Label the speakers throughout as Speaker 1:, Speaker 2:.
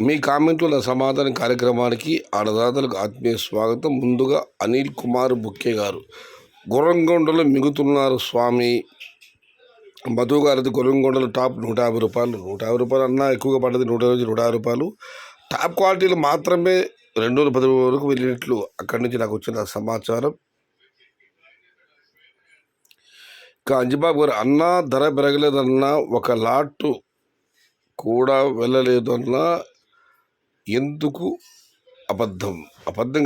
Speaker 1: మీ కామెంట్లు నా సమాధానం కార్యక్రమానికి అన్నదాతలకు ఆత్మీయ స్వాగతం. ముందుగా అనిల్ కుమార్ బుక్కే గారు గొర్రంగొండలో మిగుతున్నారు స్వామి. మధు గారిది గొర్రంగొండలో టాప్ 150 రూపాయలు. 150 రూపాయలు అన్నా ఎక్కువగా పడ్డది. 150 రూపాయలు. టాప్ క్వాలిటీలు మాత్రమే 210 వరకు వెళ్ళినట్లు అక్కడి నుంచి నాకు వచ్చిన సమాచారం. ఇంకా అంజిబాబు గారు అన్నా ధర పెరగలేదన్నా, ఒక లాటు కూడా వెళ్ళలేదు అన్నా ఎందుకు అబద్ధం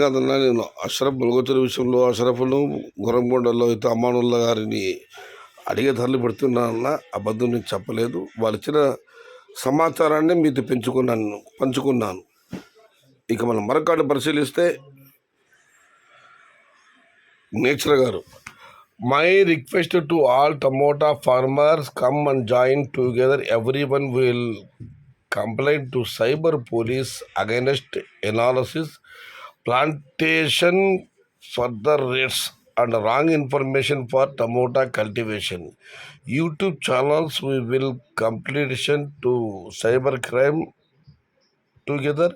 Speaker 1: కాదన్నా. నేను అష్రఫ్ ములుగొచ్చిన విషయంలో అష్రఫ్ను గుర్రంగొండలో అయితే అమ్మానుల్లా గారిని అడిగే ధరలు పెడుతున్నానన్నా అబద్ధం నేను చెప్పలేదు. వాళ్ళు ఇచ్చిన సమాచారాన్ని మీతో పంచుకున్నాను. ఇక మనం మరొకటి పరిశీలిస్తే నేచర్ గారు, my request to all tomato farmers, come and join together. Every one will complaint to cyber police against analysis, plantation, further rates and wrong information for tomato cultivation. YouTube channels we will competition to cyber crime together.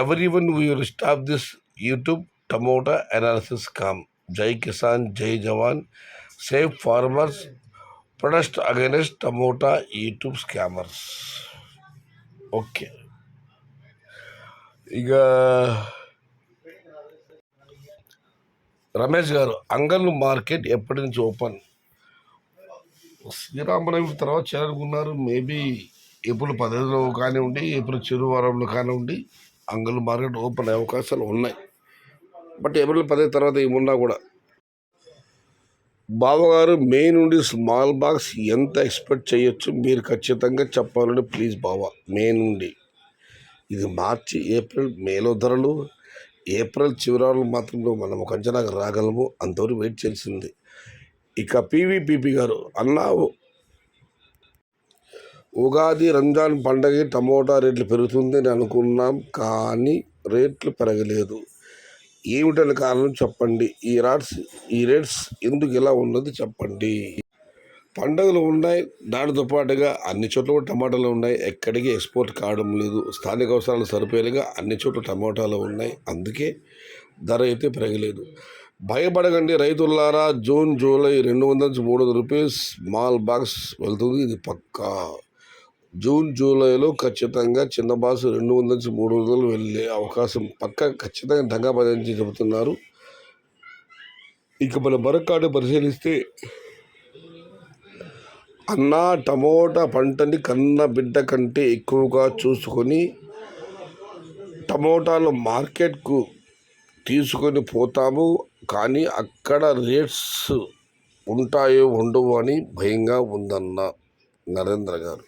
Speaker 1: Everyone we will stop this YouTube tomato analysis scam. Jai Kisan, Jai Jawan, save farmers, protest against tomato YouTube scammers. Okay, ఇక రమేష్ గారు, అంగళ్ళు market ఎప్పటి నుంచి open? Sri Rama Navami తర్వాత చేరుకున్నారు. Maybe April 15లో కానివ్వండి, April చిరువారంలో కానివ్వండి అంగళ్ళు మార్కెట్ ఓపెన్ అయ్యే అవకాశాలు ఉన్నాయి. బట్ ఏప్రిల్ 15 తర్వాత ఏమున్నా కూడా. బావగారు, మే నుండి స్మాల్ బాక్స్ ఎంత ఎక్స్పెక్ట్ చేయొచ్చు మీరు ఖచ్చితంగా చెప్పాలని ప్లీజ్ బావ. మే నుండి, ఇది మార్చి, ఏప్రిల్, మేలో ధరలు, ఏప్రిల్ చివరాలు మాత్రంలో మనం ఒక అంచనాకు రాగలము. అంతవరకు వెయిట్ చేసింది. ఇక పీవీపీపీ గారు, అన్నా ఉగాది రంజాన్ పండగ టమోటా రేట్లు పెరుగుతుందని అనుకున్నాం, కానీ రేట్లు పెరగలేదు. ఏమిటని కారణం చెప్పండి. ఈ రేట్స్ ఎందుకు ఇలా ఉన్నది చెప్పండి. పండుగలు ఉన్నాయి, దానితో పాటుగా అన్ని చోట్ల కూడా టమాటాలు ఉన్నాయి. ఎక్కడికి ఎక్స్పోర్ట్ కావడం లేదు. స్థానిక అవసరాలు సరిపోయేలాగా అన్ని చోట్ల టమాటాలు ఉన్నాయి. అందుకే ధర అయితే పెరగలేదు. భయపడకండి రైతులారా. June July 200-300 rupees small box వెళ్తుంది. ఇది పక్కా. జూన్ జూలైలో ఖచ్చితంగా చిన్న బాక్స్ 200-300 వెళ్ళే అవకాశం పక్కా, ఖచ్చితంగా దంగా పదించి చెబుతున్నారు. ఇక మన మరొకటి పరిశీలిస్తే, అన్నా టమోటా పంటని కన్న బిడ్డ కంటే ఎక్కువగా చూసుకొని టమోటాలు మార్కెట్కు తీసుకొని పోతాము, కానీ అక్కడ రేట్స్ ఉంటాయో ఉండవు అని భయంగా ఉందన్న నరేంద్ర గారు.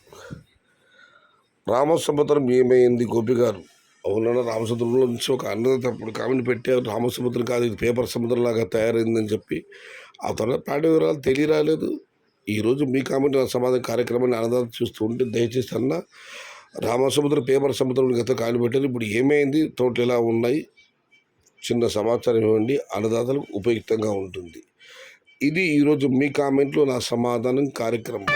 Speaker 1: రామసముద్రం ఏమైంది గోపి గారు? అవునన్నా, రామసముద్రంలో నుంచి ఒక అన్నది అప్పుడు కామెంట్ పెట్టారు, రామసముద్రం కాదు ఇది పేపర్ సముద్రంలాగా తయారైందని చెప్పి. ఆ తర్వాత పాట వివరాలు తెలియరాలేదు. ఈరోజు మీ కామెంట్ సమాధాన కార్యక్రమాన్ని అన్నదాత చూస్తూ ఉంటే దయచేసి అన్న, రామసముద్రం పేపర్ సముద్రం గత కామెంట్ పెట్టారు. ఇప్పుడు ఏమైంది, తోటలు ఎలా ఉన్నాయి, చిన్న సమాచారం ఇవ్వండి, అన్నదాతలకు ఉపయుక్తంగా ఉంటుంది. ఇది ఈరోజు మీ కామెంట్లో నా సమాధానం కార్యక్రమం.